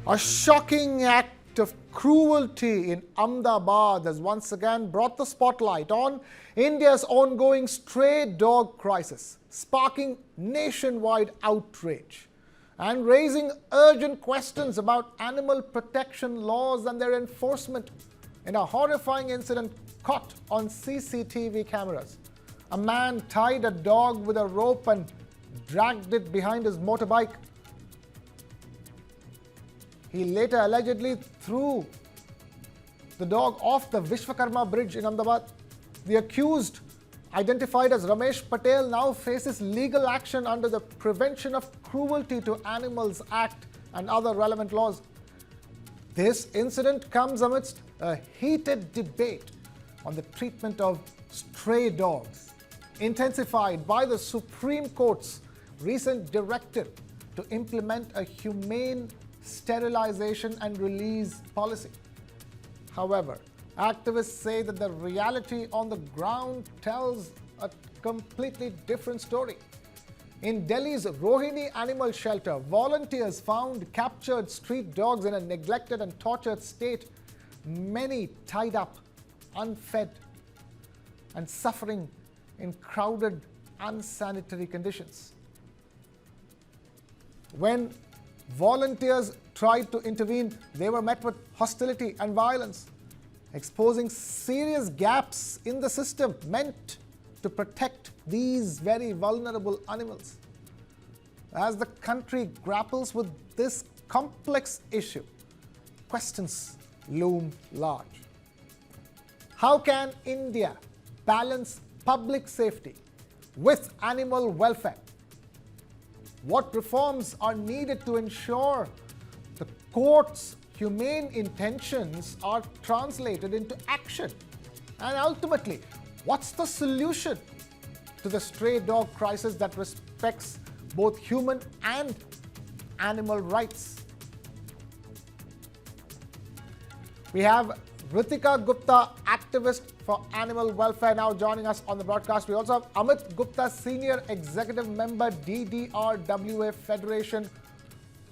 A shocking act of cruelty in Ahmedabad has once again brought the spotlight on India's ongoing stray dog crisis, sparking nationwide outrage and raising urgent questions about animal protection laws and their enforcement. In a horrifying incident caught on CCTV cameras, a man tied a dog with a rope and dragged it behind his motorbike. He later allegedly threw the dog off the Vishwakarma Bridge in Ahmedabad. The accused, identified as Ramesh Patel, now faces legal action under the Prevention of Cruelty to Animals Act and other relevant laws. This incident comes amidst a heated debate on the treatment of stray dogs, intensified by the Supreme Court's recent directive to implement a humane sterilisation and release policy. However, activists say that the reality on the ground tells a completely different story. In Delhi's Rohini animal shelter, volunteers found captured street dogs in a neglected and tortured state, many tied up, unfed, and suffering in crowded, unsanitary conditions. When volunteers tried to intervene, they were met with hostility and violence, exposing serious gaps in the system meant to protect these very vulnerable animals. As the country grapples with this complex issue, questions loom large. How can India balance public safety with animal welfare? What reforms are needed to ensure the court's humane intentions are translated into action? And ultimately, what's the solution to the stray dog crisis that respects both human and animal rights? We have Ritika Gupta, activist for animal welfare, now joining us on the broadcast. We also have Amit Gupta, Senior Executive Member, DDRWA Federation,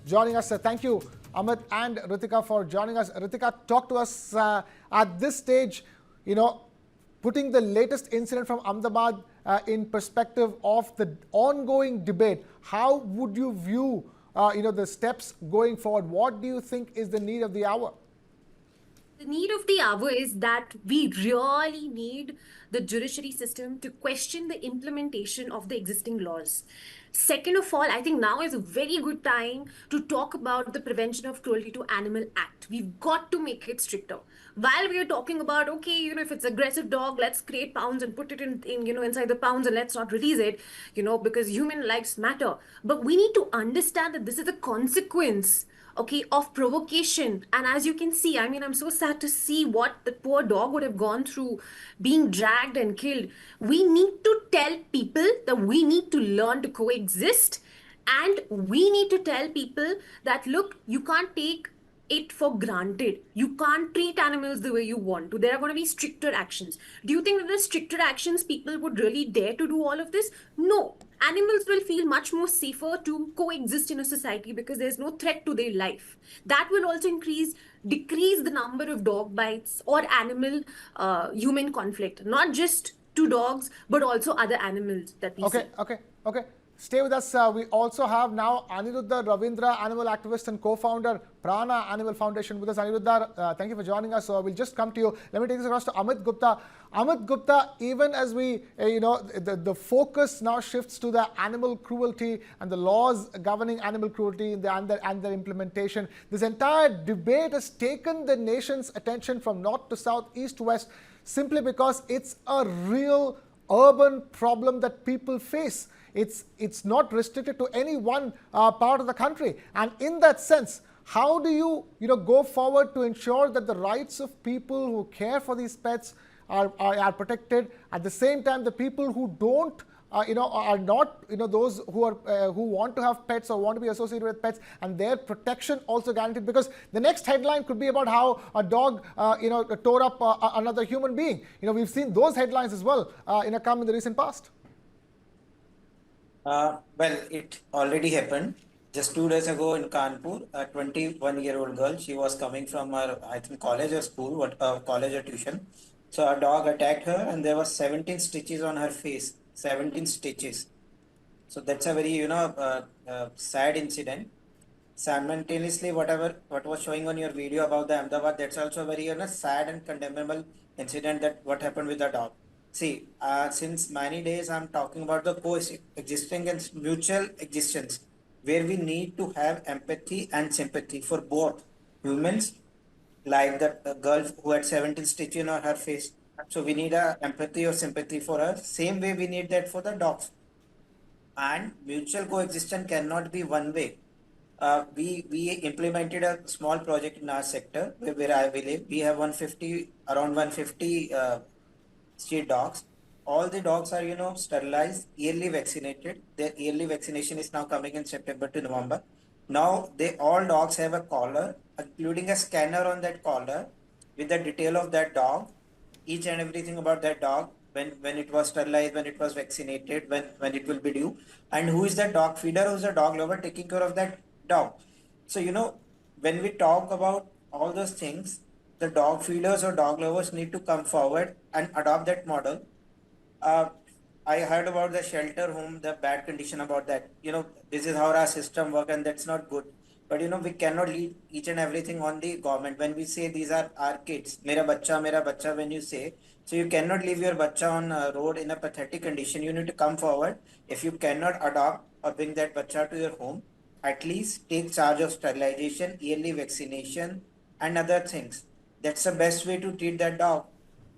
joining us. Thank you, Amit and Ritika, for joining us. Ritika, talk to us at this stage, putting the latest incident from Ahmedabad in perspective of the ongoing debate. How would you view, the steps going forward? What do you think is the need of the hour? The need of the hour is that we really need the judiciary system to question the implementation of the existing laws. Second of all, I think now is a very good time to talk about the Prevention of Cruelty to Animal Act. We've got to make it stricter. While we are talking about, okay, if it's aggressive dog, let's create pounds and put it in inside the pounds and let's not release it, because human lives matter. But we need to understand that this is a consequence, okay, of provocation. And as you can see, I'm so sad to see what the poor dog would have gone through, being dragged and killed. We need to tell people that we need to learn to coexist, and we need to tell people that, look, you can't take it for granted. You can't treat animals the way you want to. There are going to be stricter actions. Do you think that the stricter actions, people would really dare to do all of this? No. Animals will feel much more safer to coexist in a society because there's no threat to their life. That will also decrease the number of dog bites or animal human conflict, not just to dogs, but also other animals that we see. Okay. Stay with us. We also have now Aniruddha Ravindra, animal activist and co-founder, Prana Animal Foundation, with us. Aniruddha, thank you for joining us. So we'll just come to you. Let me take this across to Amit Gupta. Amit Gupta, even as we, the focus now shifts to the animal cruelty and the laws governing animal cruelty and their implementation, this entire debate has taken the nation's attention from north to south, east to west, simply because it's a real urban problem that people face. It's not restricted to any one part of the country. And in that sense, how do you, go forward to ensure that the rights of people who care for these pets are protected? At the same time, the people who don't, are not, those who want to have pets or want to be associated with pets, and their protection also guaranteed? Because the next headline could be about how a dog, tore up another human being. We've seen those headlines as well, come in the recent past. Well, it already happened. Just 2 days ago in Kanpur, a 21-year-old girl, she was coming from her, I think, college or school, college or tuition. So a dog attacked her, and there was 17 stitches on her face. 17 stitches. So that's a very, sad incident. Simultaneously, what was showing on your video about the Ahmedabad, that's also very, sad and condemnable incident that what happened with the dog. See, since many days I'm talking about the coexisting and mutual existence, where we need to have empathy and sympathy for both humans, like that girl who had 17 stitches on her face. So we need a empathy or sympathy for her. Same way we need that for the dogs, and mutual coexistence cannot be one way. We implemented a small project in our sector where I live. We have 150 around 150 street dogs. All the dogs are sterilized, yearly vaccinated. Their yearly vaccination is now coming in September to November. Now they all dogs have a collar, including a scanner on that collar with the detail of that dog, each and everything about that dog, when it was sterilized, when it was vaccinated, when it will be due, and who is the dog feeder, who's the dog lover taking care of that dog. So when we talk about all those things, the dog feeders or dog lovers need to come forward and adopt that model. uh, I heard about the shelter home, the bad condition about that. This is how our system work, and that's not good. But we cannot lead each and everything on the government. When we say these are our kids, mera bacha, when you say, so you cannot leave your bacha on a road in a pathetic condition. You need to come forward. If you cannot adopt or bring that bacha to your home, at least take charge of sterilization, yearly vaccination, and other things. That's the best way to treat that dog,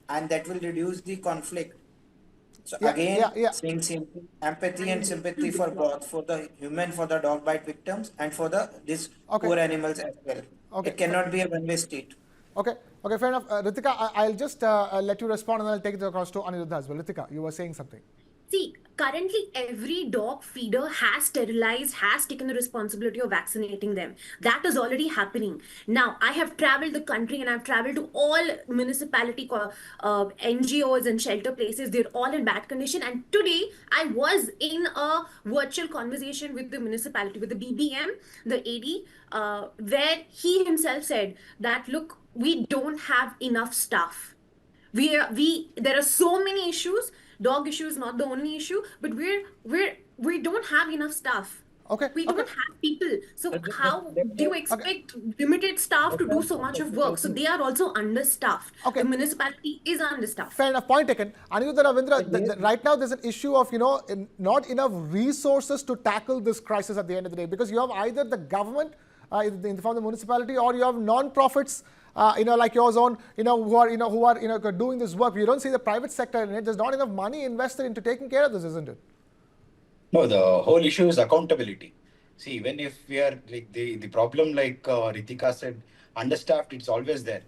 and that will reduce the conflict. So Yeah, yeah, again, yeah. saying same thing, empathy and sympathy for both, for the human, for the dog bite victims, and for the these Okay, poor animals as well. okay, It cannot be a one-way street. okay, okay. Fair enough. Ritika, I'll just let you respond, and I'll take it across to Aniruddha as well. Ritika, you were saying something. See, currently every dog feeder has sterilized, has taken the responsibility of vaccinating them. That is already happening. Now, I have traveled the country and I've traveled to all municipality NGOs and shelter places. They're all in bad condition. And today, I was in a virtual conversation with the municipality, with the BBM, the AD, where he himself said that, look, we don't have enough staff. We there are so many issues. Dog issue is not the only issue, but we don't have enough staff. Okay, We okay, don't have people. So That- that- how that- do you okay, expect limited staff to that's do a so much of technical work? So thing. they are also understaffed. okay. The municipality is Fair understaffed. enough. Point taken. Aniruddha Ravindra, Yes, right now there's an issue of not enough resources to tackle this crisis at the end of the day, because you have either the government in the form of the municipality, or you have non-profits, like yours own, who are doing this work. You don't see the private sector in it. There's not enough money invested into taking care of this, isn't it? No, the whole issue is accountability. See, even if we are like the problem, like Ritika said, understaffed, it's always there.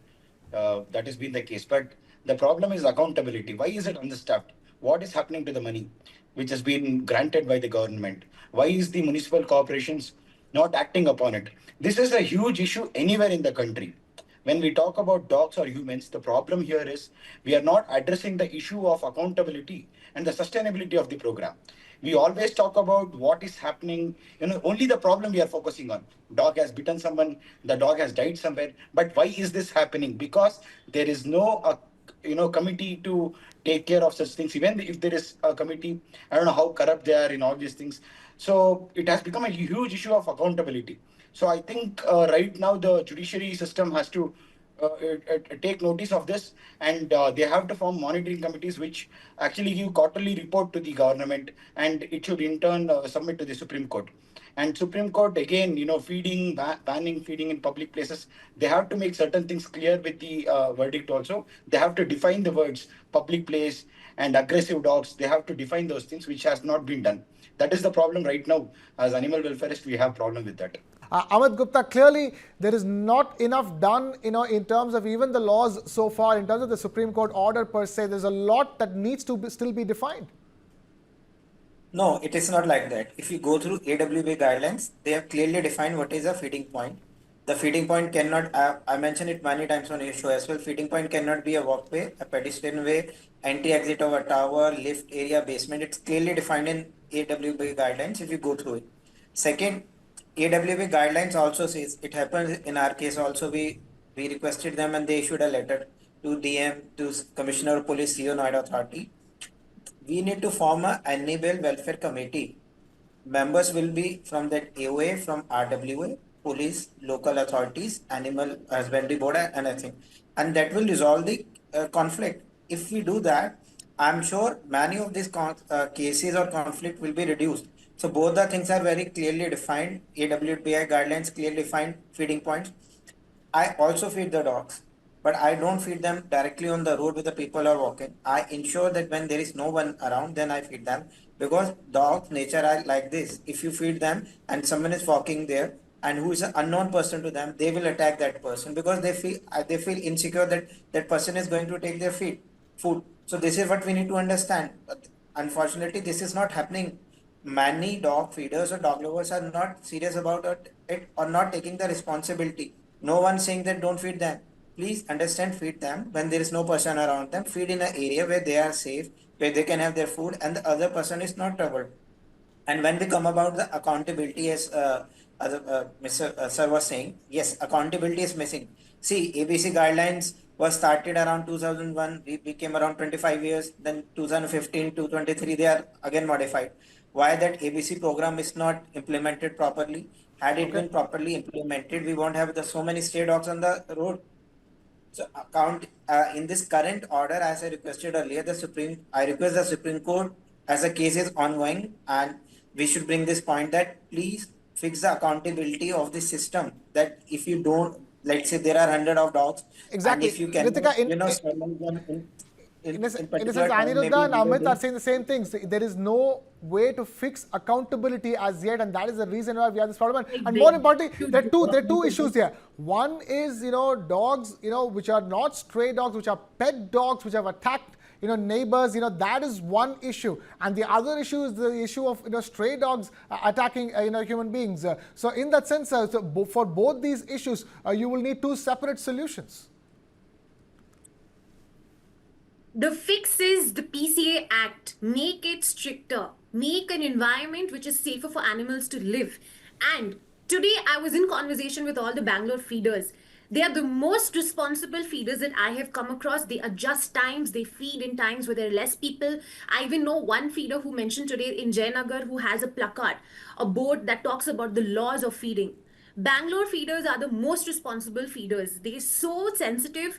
That has been the case. But the problem is accountability. Why is it understaffed? What is happening to the money which has been granted by the government? Why is the municipal corporations not acting upon it? This is a huge issue anywhere in the country. When we talk about dogs or humans, the problem here is we are not addressing the issue of accountability and the sustainability of the program. We always talk about what is happening, only the problem we are focusing on. Dog has bitten someone, the dog has died somewhere. But why is this happening? Because there is no committee to take care of such things. Even if there is a committee, I don't know how corrupt they are in all these things. So it has become a huge issue of accountability. So I think right now the judiciary system has to take notice of this, and they have to form monitoring committees which actually give quarterly report to the government, and it should in turn submit to the Supreme Court. And Supreme Court again, banning feeding in public places. They have to make certain things clear with the verdict. Also, they have to define the words public place and aggressive dogs. They have to define those things, which has not been done. That is the problem right now. As animal welfareists, we have problem with that. Ahmed Gupta, clearly there is not enough done, in terms of even the laws so far, in terms of the Supreme Court order per se. There's a lot that needs to still be defined. No, it is not like that. If you go through AWB guidelines, they have clearly defined what is a feeding point. The feeding point cannot, I mentioned it many times on your show as well, feeding point cannot be a walkway, a pedestrian way, entry-exit of a tower, lift area, basement. It's clearly defined in AWB guidelines if you go through it. Second, AWB guidelines also says it happens in our case also. We requested them and they issued a letter to DM to Commissioner of Police CO Noida Authority. We need to form a animal welfare committee. Members will be from that AOA, from RWA, police, local authorities, animal husbandry board, and I think, and that will resolve the conflict. If we do that, I'm sure many of these cases or conflict will be reduced. So both the things are very clearly defined. AWPI guidelines clearly define feeding points. I also feed the dogs, but I don't feed them directly on the road where the people are walking. I ensure that when there is no one around, then I feed them, because dogs' nature are like this. If you feed them and someone is walking there and who is an unknown person to them, they will attack that person because they feel insecure that that person is going to take their food. So this is what we need to understand. But unfortunately, this is not happening. Many dog feeders or dog lovers are not serious about it or not taking the responsibility. No one saying that don't feed them. Please understand, feed them when there is no person around them. Feed in an area where they are safe, where they can have their food, and the other person is not troubled. And when we come about the accountability, as Mr. Sir was saying, yes, accountability is missing. See, ABC guidelines was started around 2001. We came around 25 years. Then 2015 to 23, they are again modified. Why that ABC program is not implemented properly? Had it Okay. been properly implemented, we won't have so many stray dogs on the road. So account in this current order, as I requested earlier, I request the Supreme Court, as the case is ongoing, and we should bring this point that please fix the accountability of the system. That if you don't, let's say there are 100 of dogs, and Exactly. if you can, Ritika, summon them in in a sense, particular time, maybe Aniruddha and within Amit are this. saying the same things. There is no way to fix accountability as yet, and that is the reason why we have this problem. And more importantly, there are two issues here. One is, dogs, which are not stray dogs, which are pet dogs, which have attacked, neighbors. That is one issue. And the other issue is the issue of, stray dogs attacking, human beings. So in that sense, for both these issues, you will need two separate solutions. The fix is the PCA Act. Make it stricter. Make an environment which is safer for animals to live. And today I was in conversation with all the Bangalore feeders. They are the most responsible feeders that I have come across. They adjust times. They feed in times where there are less people. I even know one feeder who mentioned today in Jayanagar who has a placard, a board that talks about the laws of feeding. Bangalore feeders are the most responsible feeders. They're so sensitive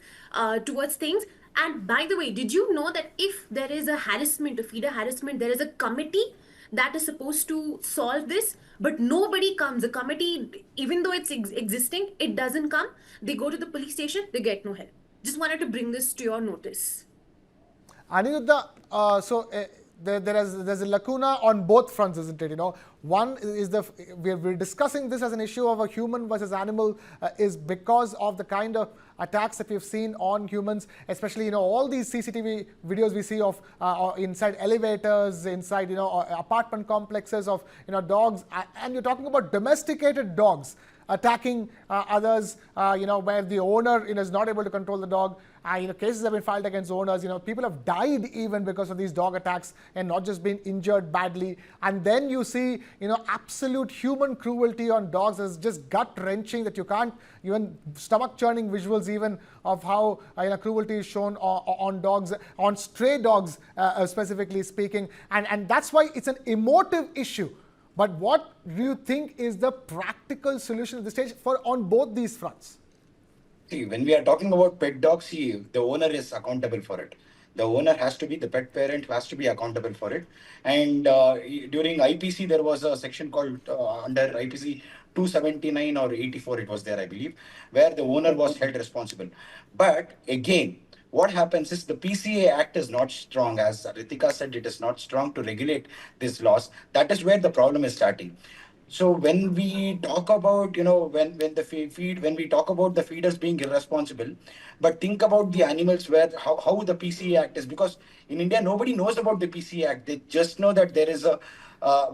towards things. And by the way, did you know that if there is a harassment, a feeder harassment, there is a committee that is supposed to solve this, but nobody comes. The committee, even though it's existing, it doesn't come. They go to the police station, they get no help. Just wanted to bring this to your notice. Aniruddha, there's a lacuna on both fronts, isn't it? One is we're discussing this as an issue of a human versus animal is because of the kind of attacks that we've seen on humans, especially all these CCTV videos we see of inside elevators, inside apartment complexes of dogs, and you're talking about domesticated dogs attacking others, where the owner is not able to control the dog. Cases have been filed against owners. People have died even because of these dog attacks and not just been injured badly. And then you see, absolute human cruelty on dogs is just gut-wrenching that you can't even stomach-churning visuals even of how cruelty is shown on dogs, on stray dogs specifically speaking. And that's why it's an emotive issue. But what do you think is the practical solution at this stage on both these fronts? See, when we are talking about pet dogs, see, the owner is accountable for it. The owner has to be, the pet parent has to be accountable for it. And during IPC, there was a section called under IPC 279 or 84, it was there, I believe, where the owner was held responsible. But again, what happens is the PCA Act is not strong. As Ritika said, it is not strong to regulate these laws. That is where the problem is starting. So when we talk about, when we talk about the feeders being irresponsible, but think about the animals where how the PCA Act is, because in India nobody knows about the PCA Act. They just know that there is a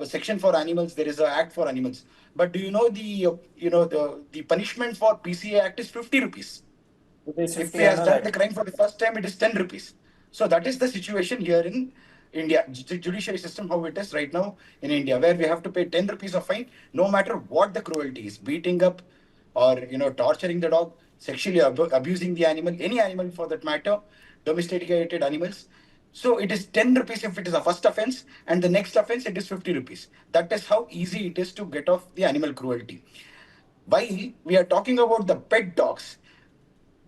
section for animals, there is an act for animals. But do you know the punishment for PCA Act is 50 rupees. It is If 50 he has annual done the act. crime for the first time, it is 10 rupees. So that is the situation here in India, judiciary system, how it is right now in India, where we have to pay 10 rupees of fine, no matter what the cruelty is, beating up or, torturing the dog, sexually abusing the animal, any animal for that matter, domesticated animals. So it is 10 rupees if it is a first offense, and the next offense it is 50 rupees. That is how easy it is to get off the animal cruelty. While we are talking about the pet dogs,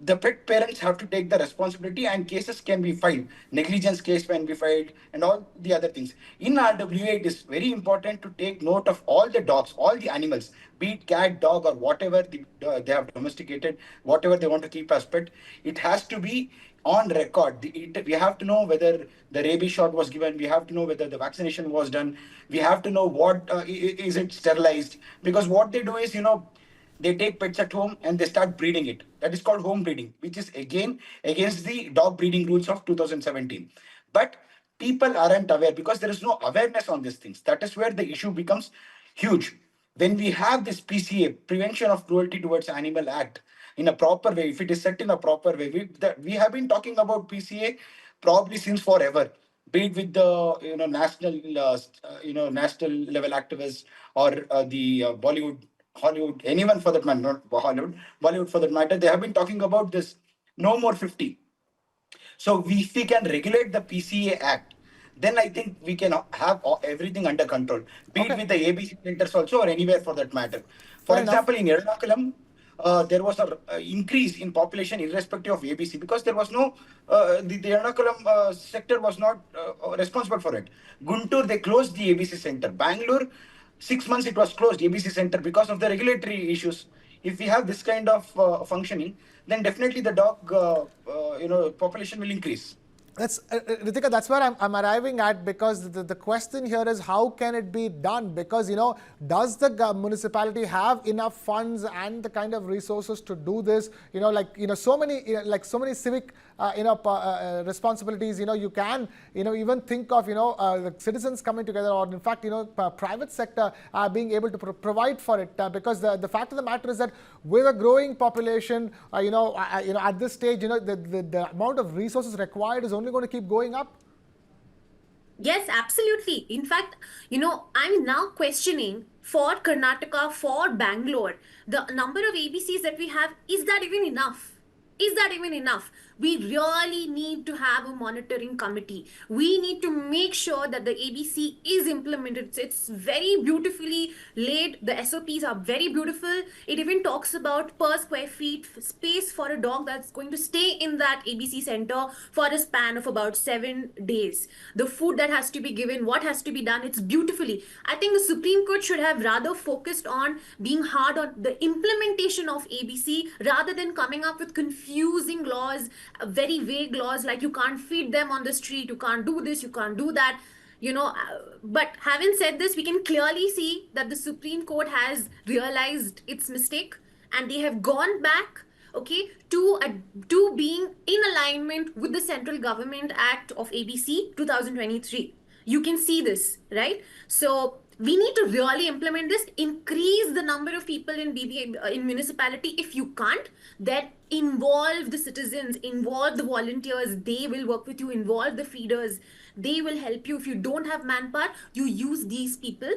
the pet parents have to take the responsibility, and cases can be filed. Negligence case can be filed and all the other things. In RWA, it is very important to take note of all the dogs, all the animals, be it cat, dog, or whatever they have domesticated, whatever they want to keep as pet. It has to be on record. We have to know whether the rabies shot was given. We have to know whether the vaccination was done. We have to know what is it sterilized. Because what they do is, they take pets at home and they start breeding it. That is called home breeding, which is again against the dog breeding rules of 2017. But people aren't aware because there is no awareness on these things. That is where the issue becomes huge. When we have this PCA, Prevention of Cruelty Towards Animal Act, in a proper way, if it is set in a proper way, we have been talking about PCA probably since forever, be it with the national level activists or the Bollywood, Hollywood, anyone for that matter, not Hollywood, Bollywood for that matter, they have been talking about this no more 50. So if we can regulate the PCA Act, then I think we can have everything under control, be it Okay. with the ABC centers also or anywhere for that matter. For Fair enough. example, in Ernakulam, there was a increase in population irrespective of ABC because there was no, the Ernakulam sector was not responsible for it. Guntur, they closed the ABC center. Bangalore, 6 months it was closed, ABC center, because of the regulatory issues. If we have this kind of functioning, then definitely the dog, population will increase. Ritika, that's where I'm arriving at, because the question here is how can it be done? Because, does the municipality have enough funds and the kind of resources to do this? So many civic, responsibilities, you can, even think of, the citizens coming together, or in fact, private sector being able to provide for it. Because the fact of the matter is that with a growing population, at this stage, the amount of resources required is only going to keep going up. Yes, absolutely. In fact, I'm now questioning for Karnataka, for Bangalore, the number of ABCs that we have, is that even enough? Is that even enough? We really need to have a monitoring committee. We need to make sure that the ABC is implemented. It's very beautifully laid. The SOPs are very beautiful. It even talks about per square feet space for a dog that's going to stay in that ABC center for a span of about 7 days. The food that has to be given, what has to be done, it's beautifully. I think the Supreme Court should have rather focused on being hard on the implementation of ABC rather than coming up with confusing laws, very vague laws like you can't feed them on the street, you can't do this, you can't do that. But having said this, we can clearly see that the Supreme Court has realized its mistake, and they have gone back, okay, to being in alignment with the Central Government Act of ABC 2023. You can see this, right? So we need to really implement this, increase the number of people in in municipality. If you can't, then involve the citizens, involve the volunteers. They will work with you. Involve the feeders. They will help you. If you don't have manpower, you use these people.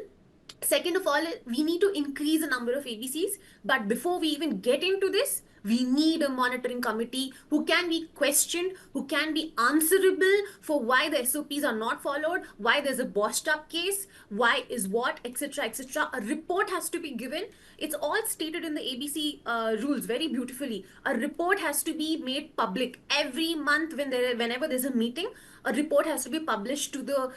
Second of all, we need to increase the number of ABCs. But before we even get into this, we need a monitoring committee who can be questioned, who can be answerable for why the SOPs are not followed, why there's a botched up case, why is what, etc., etc. A report has to be given. It's all stated in the ABC rules very beautifully. A report has to be made public every month whenever there's a meeting. A report has to be published to the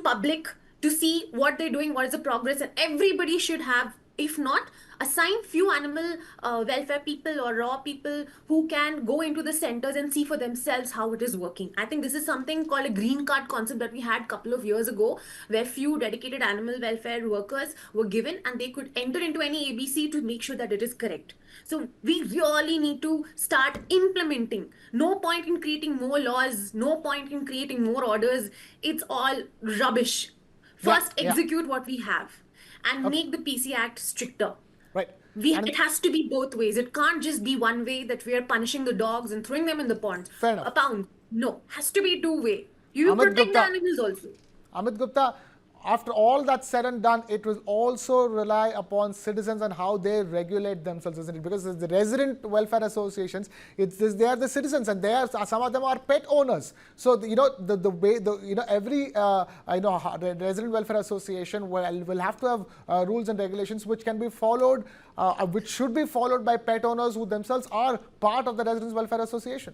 public to see what they're doing, what is the progress, and everybody should have, if not, assign few animal welfare people or raw people who can go into the centers and see for themselves how it is working. I think this is something called a green card concept that we had a couple of years ago, where few dedicated animal welfare workers were given and they could enter into any ABC to make sure that it is correct. So we really need to start implementing. No point in creating more laws, no point in creating more orders. It's all rubbish. First, execute what we have and make the PC Act stricter. Right. It has to be both ways. It can't just be one way that we are punishing the dogs and throwing them in the pond. Fair enough. A pound. No, has to be two way. You Amit protect the Gupta. animals also. Amit Gupta, after all that's said and done, it will also rely upon citizens and how they regulate themselves, isn't it? Because the resident welfare associations, they are the citizens, and they are, some of them are pet owners. So the way every resident welfare association will have to have rules and regulations which can be followed, which should be followed by pet owners who themselves are part of the residents welfare association.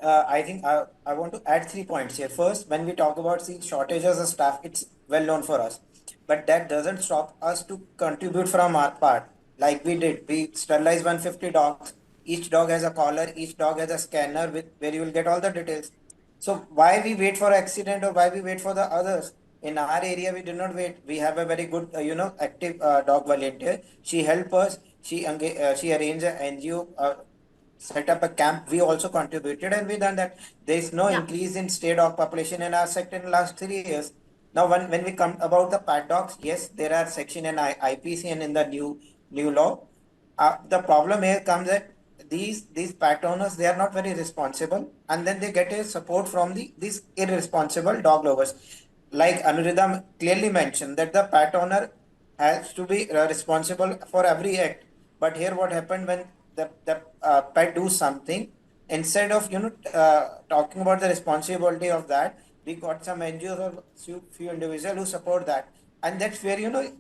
I think I want to add 3 points here. First, when we talk about the shortages of staff, it's well known for us. But that doesn't stop us to contribute from our part. Like we did, we sterilized 150 dogs. Each dog has a collar, each dog has a scanner with where you will get all the details. So why we wait for accident or why we wait for the others? In our area, we do not wait. We have a very good, active dog volunteer. She help us. She arranged an NGO. Set up a camp. We also contributed, and we done that. There is no Yeah. increase in stray dog population in our sector in the last 3 years. Now, when we come about the pet dogs, yes, there are section in IPC and in the new law. The problem here comes that these pet owners, they are not very responsible, and then they get a support from these irresponsible dog lovers. Like Anuridha clearly mentioned that the pet owner has to be responsible for every act. But here, what happened when the pet do something, instead of talking about the responsibility of that, we got some NGOs or few individuals who support that, and that's where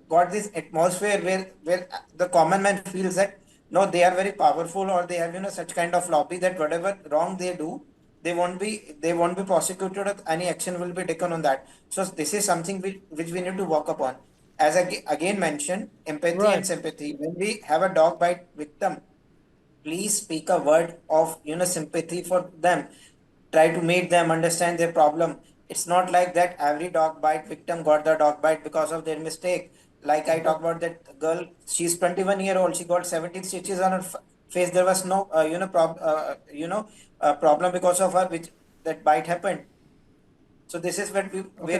got this atmosphere where the common man feels that no, they are very powerful, or they have such kind of lobby that whatever wrong they do, they won't be prosecuted, or any action will be taken on that. So this is something which we need to work upon. As I again mentioned, empathy and Right. sympathy. When we have a dog bite victim, please speak a word of sympathy for them. Try to make them understand their problem. It's not like that every dog bite victim got the dog bite because of their mistake. Like I talked about that girl, she's 21-year-old, she got 17 stitches on her face. There was no problem because of her, which that bite happened. So this is where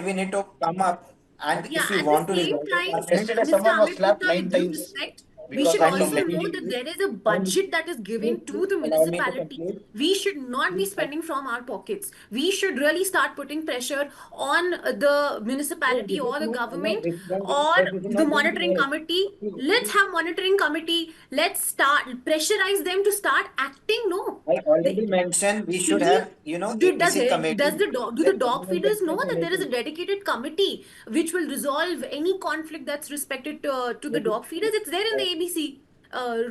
we need to come up, and Yeah, if we at the want to same resolve it, time, Yesterday, Mr. someone was Amit slapped Gupta, nine with due times respect, we because should of one also some minute, know lady. that there is a one, budget that is given to the allow me to municipality. conclude. We should not be spending from our pockets. We should really start putting pressure on the No, municipality this is or the not, government or this is the not going to monitoring work. committee. Let's See, have monitoring committee. Let's start pressurize them to start acting. No, I they, already mentioned we should should we have, APC does committee. the dog do the That dog government feeders know welfare that there is a committee. dedicated committee which will resolve any conflict that's respected to the dog feeders? It's there in the ABC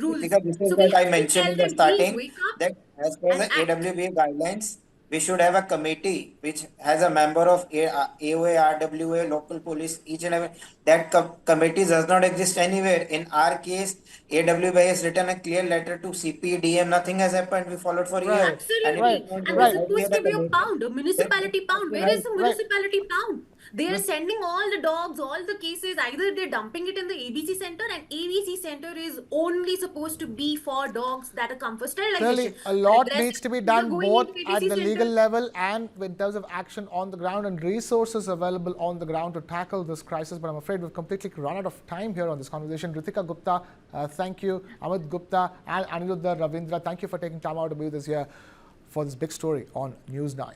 rules. Because this is So we what I have to mentioned tell in the them, please starting, wake up that as per and the act. AWA guidelines, we should have a committee which has a member of AOA, RWA, local police, each and every. That committee does not exist anywhere. In our case, AWA has written a clear letter to CPDM. Nothing has happened. We followed for years, Right. and it is Right. Absolutely. not And there. there's Right. Now we supposed have a to be a committee. pound, a That municipality must pound. be Where is right. the Right. municipality pound? They are sending all the dogs, all the cases, either they're dumping it in the ABC center, and ABC center is only supposed to be for dogs that are come for sterilization. Clearly, a But lot the rest needs to be are done going both into at ABC the legal center. level and in terms of action on the ground and resources available on the ground to tackle this crisis. But I'm afraid we've completely run out of time here on this conversation. Ritika Gupta, thank you. Amit Gupta and Aniruddha Ravindra, thank you for taking time out to be with us here for this big story on News 9.